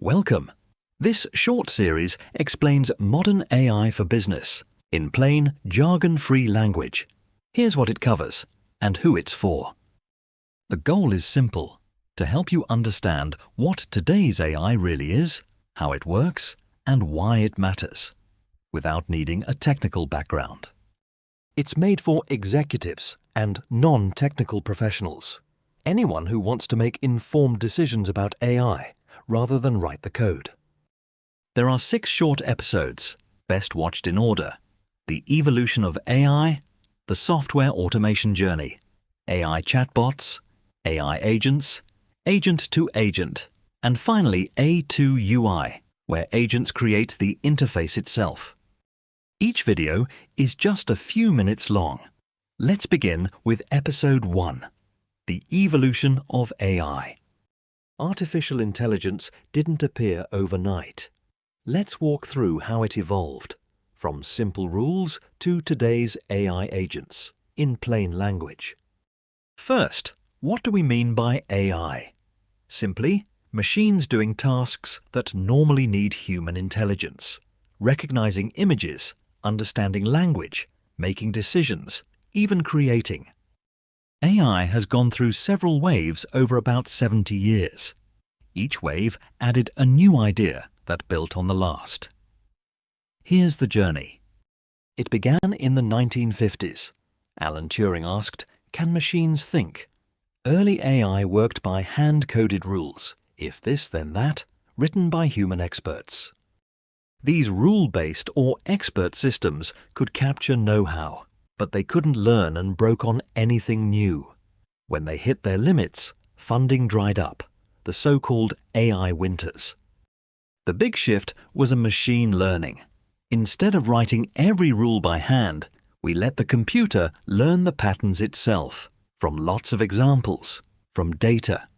Welcome! This short series explains modern AI for business in plain, jargon-free language. Here's what it covers and who it's for. The goal is simple: to help you understand what today's AI really is, how it works, and why it matters, without needing a technical background. It's made for executives and non-technical professionals, anyone who wants to make informed decisions about AI rather than write the code. There are 6 short episodes, best watched in order: the evolution of AI, the software automation journey, AI chatbots, AI agents, agent to agent, and finally A to UI, where agents create the interface itself. Each video is just a few minutes long. Let's begin with episode 1, the evolution of AI. Artificial intelligence didn't appear overnight. Let's walk through how it evolved, from simple rules to today's AI agents, in plain language. First, what do we mean by AI? Simply, machines doing tasks that normally need human intelligence, recognizing images, understanding language, making decisions, even creating. AI has gone through several waves over about 70 years. Each wave added a new idea that built on the last. Here's the journey. It began in the 1950s. Alan Turing asked, "Can machines think?" Early AI worked by hand-coded rules, if this then that, written by human experts. These rule-based or expert systems could capture know-how, but they couldn't learn and broke on anything new. When they hit their limits, funding dried up, the so-called AI winters. The big shift was a machine learning. Instead of writing every rule by hand, we let the computer learn the patterns itself, from lots of examples, from data.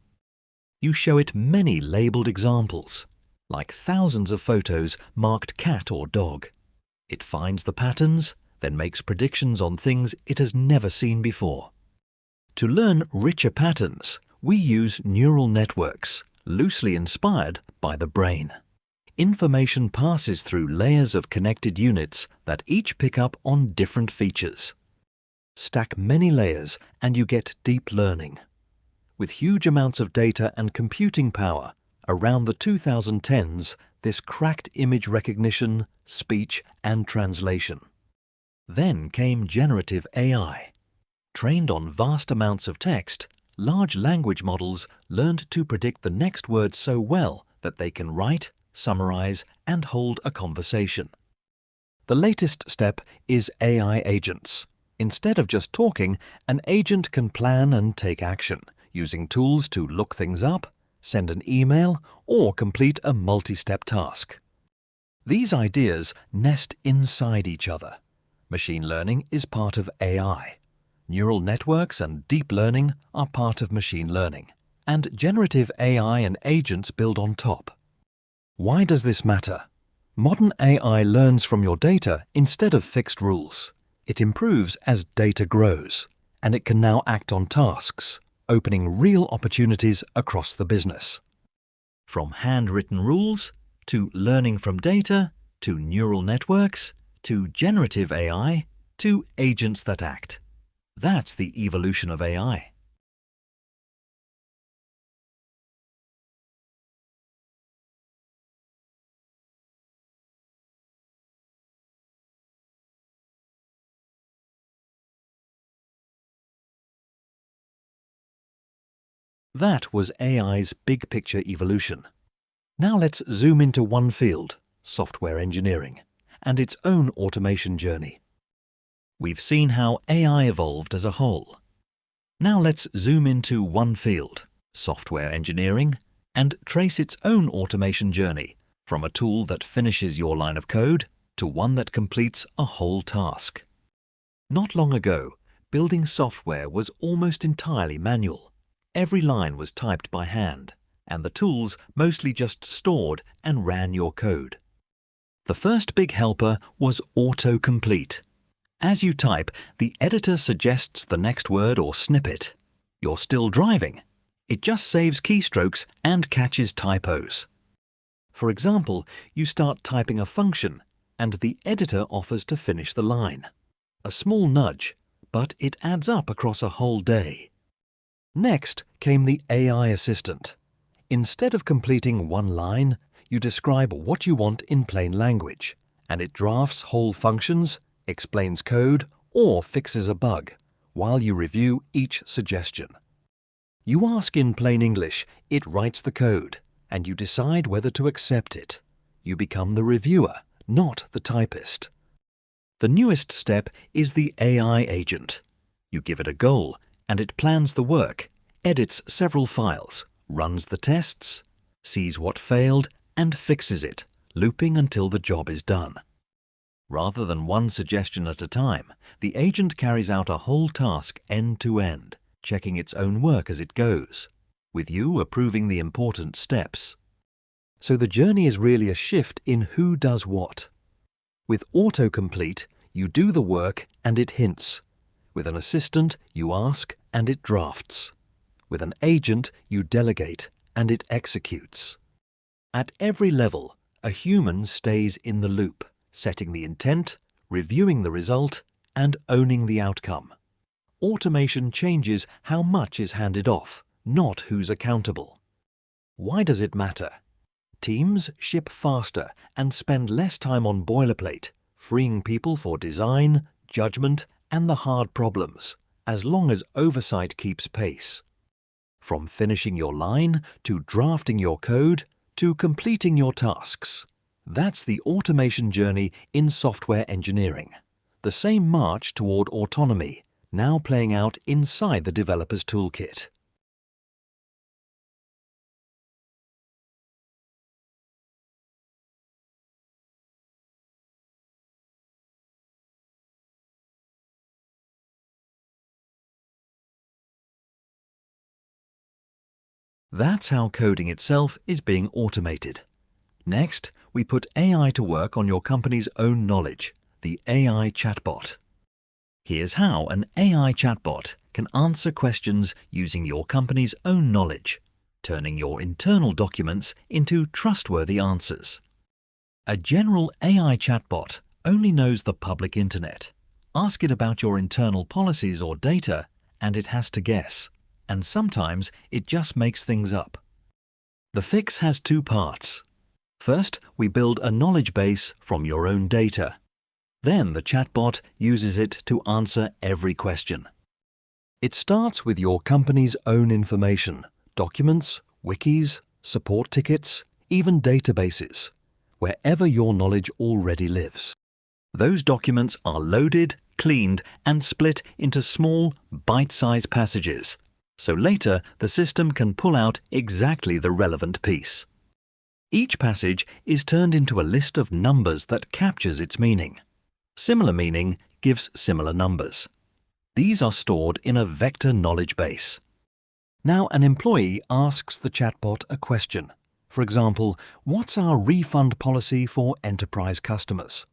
You show it many labeled examples, like thousands of photos marked cat or dog. It finds the patterns, then makes predictions on things it has never seen before. To learn richer patterns, we use neural networks, loosely inspired by the brain. Information passes through layers of connected units that each pick up on different features. Stack many layers and you get deep learning. With huge amounts of data and computing power, around the 2010s, this cracked image recognition, speech, and translation. Then came generative AI. Trained on vast amounts of text, large language models learned to predict the next word so well that they can write, summarize, and hold a conversation. The latest step is AI agents. Instead of just talking, an agent can plan and take action, using tools to look things up, send an email, or complete a multi-step task. These ideas nest inside each other. Machine learning is part of AI. Neural networks and deep learning are part of machine learning. And generative AI and agents build on top. Why does this matter? Modern AI learns from your data instead of fixed rules. It improves as data grows, and it can now act on tasks, opening real opportunities across the business. From handwritten rules, to learning from data, to neural networks, to generative AI, to agents that act. That's the evolution of AI. That was AI's big picture evolution. Now let's zoom into one field, software engineering, and its own automation journey. We've seen how AI evolved as a whole. Now let's zoom into one field, software engineering, and trace its own automation journey, from a tool that finishes your line of code to one that completes a whole task. Not long ago, building software was almost entirely manual. Every line was typed by hand, and the tools mostly just stored and ran your code. The first big helper was autocomplete. As you type, the editor suggests the next word or snippet. You're still driving. It just saves keystrokes and catches typos. For example, you start typing a function and the editor offers to finish the line. A small nudge, but it adds up across a whole day. Next came the AI assistant. Instead of completing one line, you describe what you want in plain language, and it drafts whole functions, explains code, or fixes a bug, while you review each suggestion. You ask in plain English, it writes the code, and you decide whether to accept it. You become the reviewer, not the typist. The newest step is the AI agent. You give it a goal, and it plans the work, edits several files, runs the tests, sees what failed, and fixes it, looping until the job is done. Rather than one suggestion at a time, the agent carries out a whole task end-to-end, checking its own work as it goes, with you approving the important steps. So the journey is really a shift in who does what. With autocomplete, you do the work and it hints. With an assistant, you ask and it drafts. With an agent, you delegate and it executes. At every level, a human stays in the loop, setting the intent, reviewing the result, and owning the outcome. Automation changes how much is handed off, not who's accountable. Why does it matter? Teams ship faster and spend less time on boilerplate, freeing people for design, judgment, and the hard problems, as long as oversight keeps pace. From finishing your line, to drafting your code, to completing your tasks. That's the automation journey in software engineering. The same march toward autonomy, now playing out inside the developer's toolkit. That's how coding itself is being automated. Next, we put AI to work on your company's own knowledge, the AI chatbot. Here's how an AI chatbot can answer questions using your company's own knowledge, turning your internal documents into trustworthy answers. A general AI chatbot only knows the public internet. Ask it about your internal policies or data, and it has to guess. And sometimes it just makes things up. The fix has two parts. First, we build a knowledge base from your own data. Then the chatbot uses it to answer every question. It starts with your company's own information, documents, wikis, support tickets, even databases, wherever your knowledge already lives. Those documents are loaded, cleaned, and split into small, bite-sized passages, so later the system can pull out exactly the relevant piece. Each passage is turned into a list of numbers that captures its meaning. Similar meaning gives similar numbers. These are stored in a vector knowledge base. Now an employee asks the chatbot a question. For example, what's our refund policy for enterprise customers?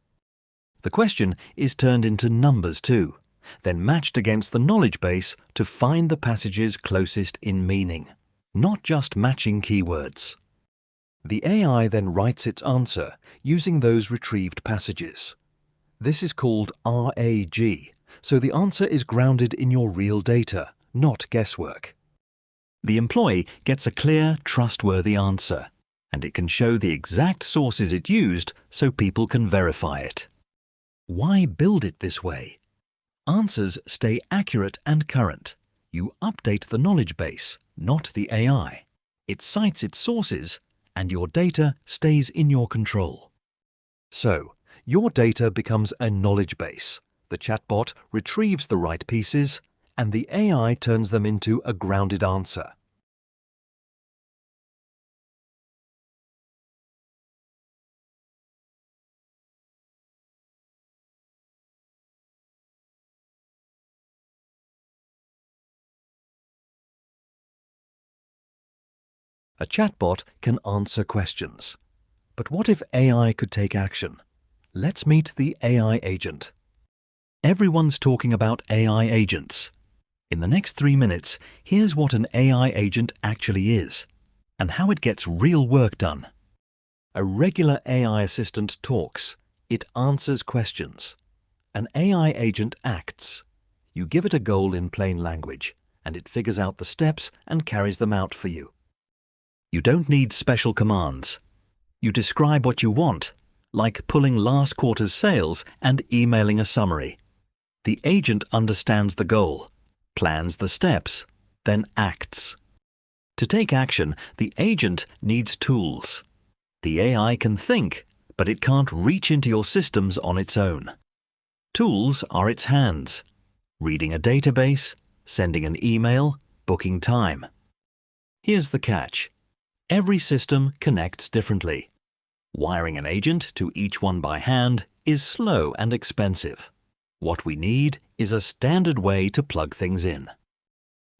The question is turned into numbers too, then matched against the knowledge base to find the passages closest in meaning, not just matching keywords. The AI then writes its answer using those retrieved passages. This is called RAG, so the answer is grounded in your real data, not guesswork. The employee gets a clear, trustworthy answer, and it can show the exact sources it used so people can verify it. Why build it this way? Answers stay accurate and current. You update the knowledge base, not the AI. It cites its sources, and your data stays in your control. So, your data becomes a knowledge base. The chatbot retrieves the right pieces, and the AI turns them into a grounded answer. A chatbot can answer questions. But what if AI could take action? Let's meet the AI agent. Everyone's talking about AI agents. In the next 3 minutes, here's what an AI agent actually is, and how it gets real work done. A regular AI assistant talks. It answers questions. An AI agent acts. You give it a goal in plain language, and it figures out the steps and carries them out for you. You don't need special commands. You describe what you want, like pulling last quarter's sales and emailing a summary. The agent understands the goal, plans the steps, then acts. To take action, the agent needs tools. The AI can think, but it can't reach into your systems on its own. Tools are its hands: reading a database, sending an email, booking time. Here's the catch. Every system connects differently. Wiring an agent to each one by hand is slow and expensive. What we need is a standard way to plug things in.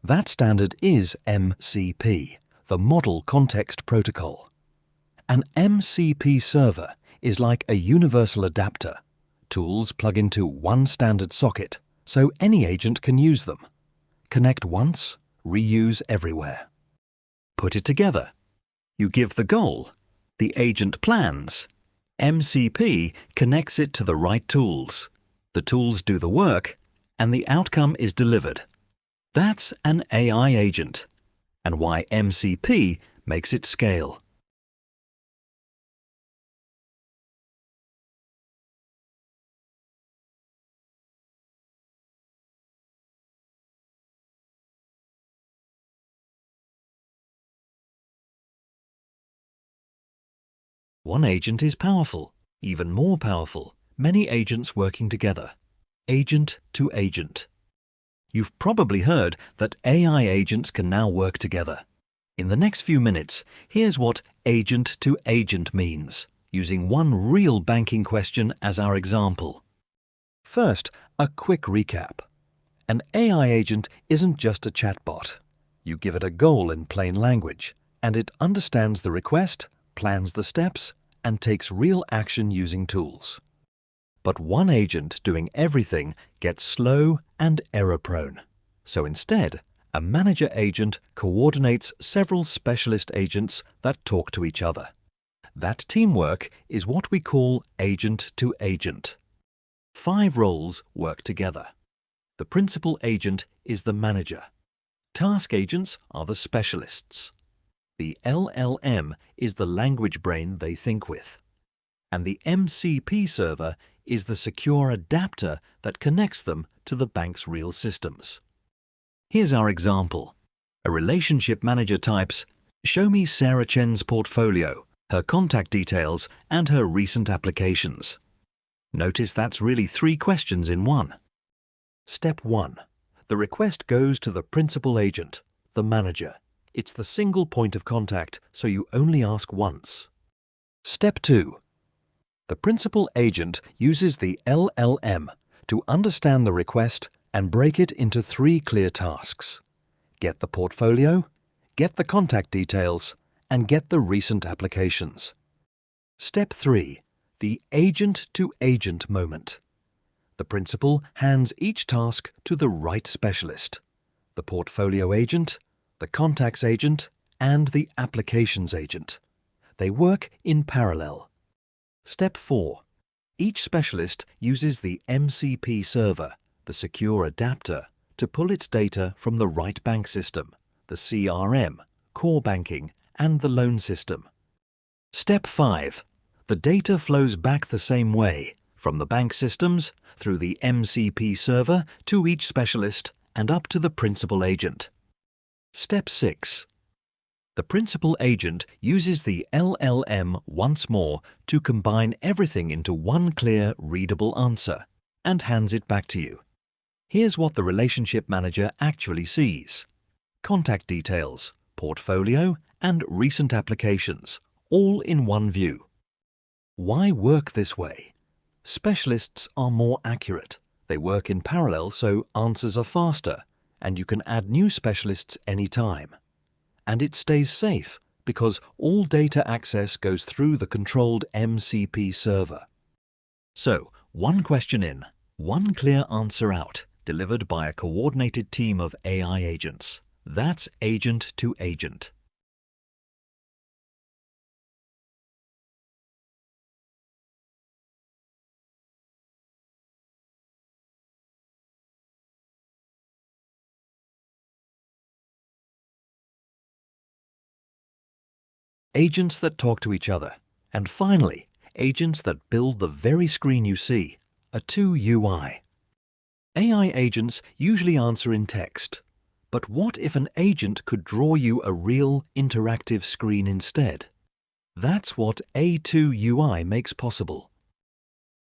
That standard is MCP, the Model Context Protocol. An MCP server is like a universal adapter. Tools plug into one standard socket, so any agent can use them. Connect once, reuse everywhere. Put it together. You give the goal. The agent plans. MCP connects it to the right tools. The tools do the work, and the outcome is delivered. That's an AI agent, and why MCP makes it scale. One agent is powerful, even more powerful, many agents working together. Agent to agent. You've probably heard that AI agents can now work together. In the next few minutes, here's what agent to agent means, using one real banking question as our example. First, a quick recap. An AI agent isn't just a chatbot. You give it a goal in plain language, and it understands the request, plans the steps, and takes real action using tools. But one agent doing everything gets slow and error-prone. So instead, a manager agent coordinates several specialist agents that talk to each other. That teamwork is what we call agent to agent. 5 roles work together. The principal agent is the manager. Task agents are the specialists. The LLM is the language brain they think with. And the MCP server is the secure adapter that connects them to the bank's real systems. Here's our example. A relationship manager types, "Show me Sarah Chen's portfolio, her contact details, and her recent applications." Notice that's really 3 questions in one. Step 1. The request goes to the principal agent, the manager. It's the single point of contact, so you only ask once. Step 2. The principal agent uses the LLM to understand the request and break it into 3 clear tasks. Get the portfolio, get the contact details, and get the recent applications. Step 3. The agent-to-agent moment. The principal hands each task to the right specialist: the portfolio agent, the contacts agent, and the applications agent. They work in parallel. Step 4. Each specialist uses the MCP server, the secure adapter, to pull its data from the right bank system, the CRM, core banking, and the loan system. Step 5. The data flows back the same way, from the bank systems, through the MCP server, to each specialist, and up to the principal agent. Step 6. The principal agent uses the LLM once more to combine everything into one clear, readable answer, and hands it back to you. Here's what the relationship manager actually sees: contact details, portfolio, and recent applications, all in one view. Why work this way? Specialists are more accurate. They work in parallel, so answers are faster, and you can add new specialists anytime. And it stays safe, because all data access goes through the controlled MCP server. So, one question in, one clear answer out, delivered by a coordinated team of AI agents. That's agent to agent. agents that talk to each other, and finally, agents that build the very screen you see, a 2UI. AI agents usually answer in text, but what if an agent could draw you a real interactive screen instead? That's what A2UI makes possible.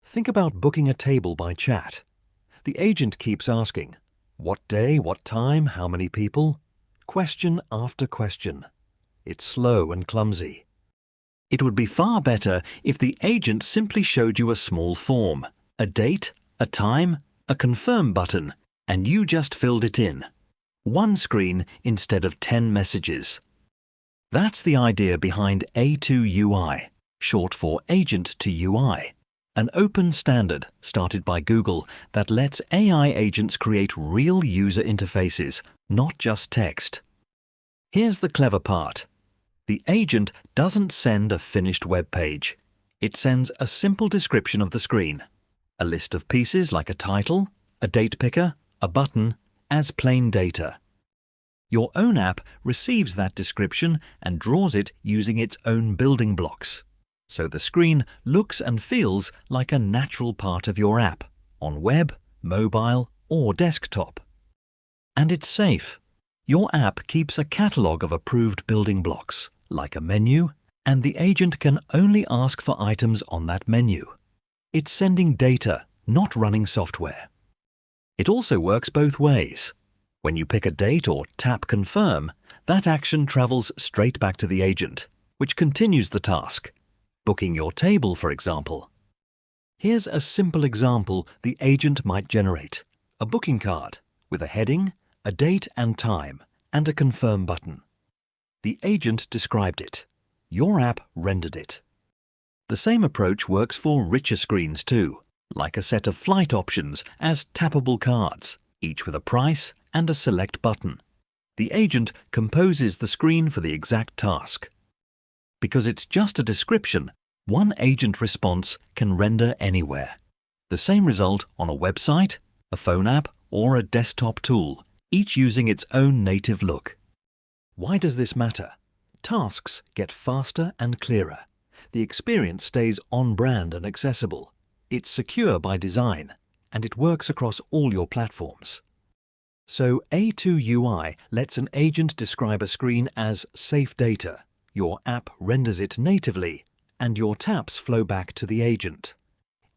Think about booking a table by chat. The agent keeps asking, what day, what time, how many people? Question after question. It's slow and clumsy. It would be far better if the agent simply showed you a small form, a date, a time, a confirm button, and you just filled it in. One screen instead of 10 messages. That's the idea behind A2UI, short for Agent to UI, an open standard started by Google that lets AI agents create real user interfaces, not just text. Here's the clever part. The agent doesn't send a finished web page. It sends a simple description of the screen, a list of pieces like a title, a date picker, a button, as plain data. Your own app receives that description and draws it using its own building blocks. So the screen looks and feels like a natural part of your app, on web, mobile, or desktop. And it's safe. Your app keeps a catalogue of approved building blocks, like a menu, and the agent can only ask for items on that menu. It's sending data, not running software. It also works both ways. When you pick a date or tap Confirm, that action travels straight back to the agent, which continues the task. Booking your table, for example. Here's a simple example the agent might generate. A booking card with a heading, a date and time, and a Confirm button. The agent described it. Your app rendered it. The same approach works for richer screens too, like a set of flight options as tappable cards, each with a price and a select button. The agent composes the screen for the exact task. Because it's just a description, one agent response can render anywhere. The same result on a website, a phone app, or a desktop tool, each using its own native look. Why does this matter? Tasks get faster and clearer. The experience stays on-brand and accessible. It's secure by design, and it works across all your platforms. So A2UI lets an agent describe a screen as safe data. Your app renders it natively, and your taps flow back to the agent.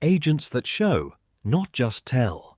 Agents that show, not just tell.